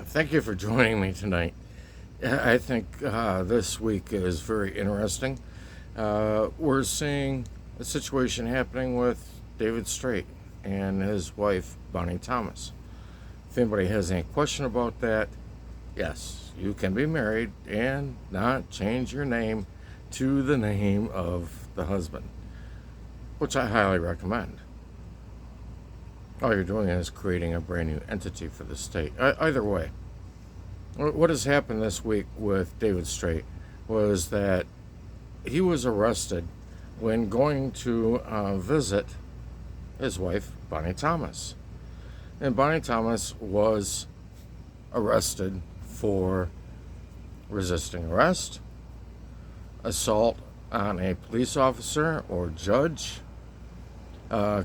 Thank you for joining me tonight. I think this week is very interesting. We're seeing a situation happening with David Straight and his wife, Bonnie Thomas. If anybody has any question about that, yes, you can be married and not change your name to the name of the husband, which I highly recommend. All you're doing is creating a brand new entity for the state. Either way, what has happened this week with David Straight was that he was arrested when going to visit his wife, Bonnie Thomas. And Bonnie Thomas was arrested for resisting arrest, assault on a police officer or judge,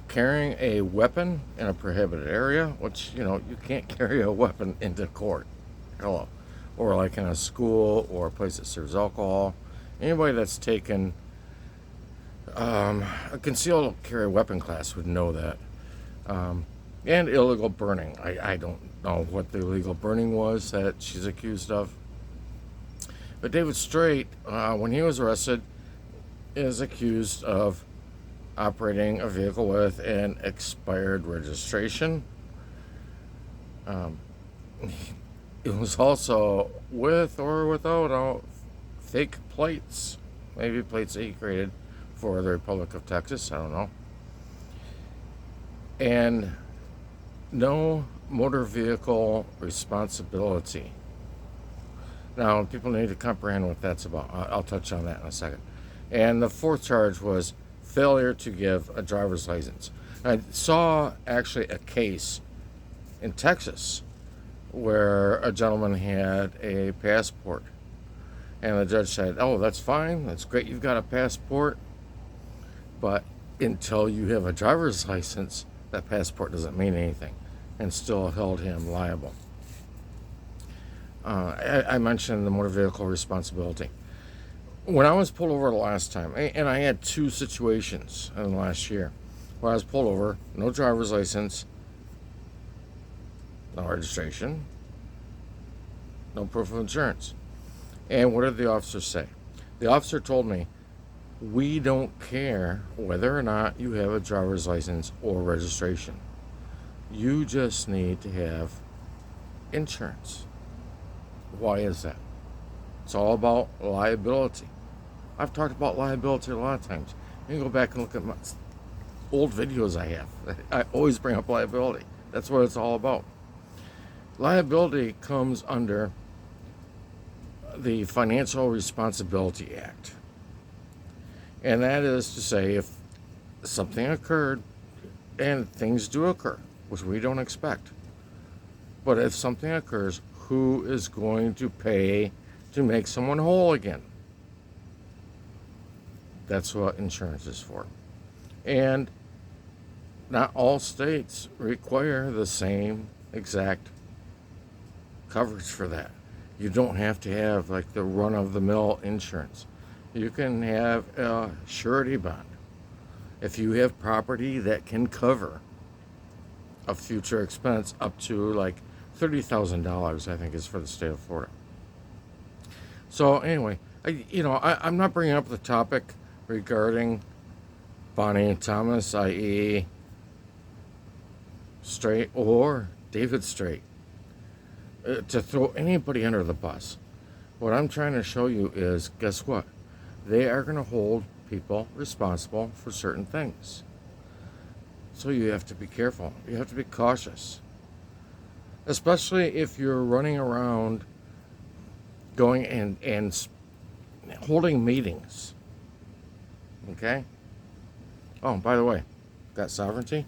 carrying a weapon in a prohibited area, which, you can't carry a weapon into court. Hello. Or like in a school or a place that serves alcohol. Anybody that's taken a concealed carry weapon class would know that. And illegal burning. I don't know what the illegal burning was that she's accused of. But David Straight, when he was arrested, is accused of operating a vehicle with an expired registration. It was also with or without fake plates. Maybe plates that he created for the Republic of Texas. I don't know. And no motor vehicle responsibility. Now, people need to comprehend what that's about. I'll touch on that in a second. And the fourth charge was failure to give a driver's license. I saw actually a case in Texas where a gentleman had a passport. And the judge said, oh, that's fine. That's great. You've got a passport. But until you have a driver's license, that passport doesn't mean anything, and still held him liable. I mentioned the motor vehicle responsibility. When I was pulled over the last time, and I had two situations in the last year where I was pulled over, no driver's license, no registration, no proof of insurance. And what did the officer say? The officer told me, we don't care whether or not you have a driver's license or registration. You just need to have insurance. Why is that? It's all about liability. I've talked about liability a lot of times. You can go back and look at my old videos I have. I always bring up liability. That's what it's all about. Liability comes under the Financial Responsibility Act. And that is to say, if something occurred, and things do occur, which we don't expect, but if something occurs, who is going to pay to make someone whole again? That's what insurance is for. And not all states require the same exact coverage for that. You don't have to have like the run-of-the-mill insurance. You can have a surety bond if you have property that can cover a future expense up to like $30,000, I think is for the state of Florida. So anyway, I'm not bringing up the topic regarding Bonnie Thomas, i.e. Straight or David Straight, to throw anybody under the bus. What I'm trying to show you is, guess what? They are going to hold people responsible for certain things. So you have to be careful. You have to be cautious. Especially if you're running around going and holding meetings. Okay? Oh, by the way, got sovereignty?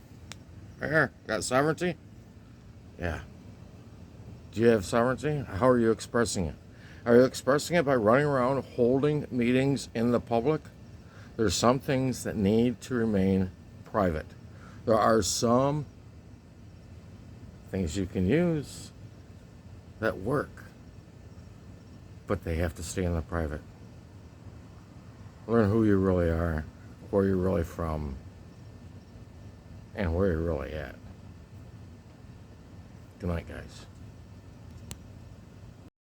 Right here. Got sovereignty? Yeah. Do you have sovereignty? How are you expressing it? Are you expressing it by running around holding meetings in the public? There's some things that need to remain private. There are some things you can use that work, but they have to stay in the private. Learn who you really are, where you're really from, and where you're really at. Good night, guys.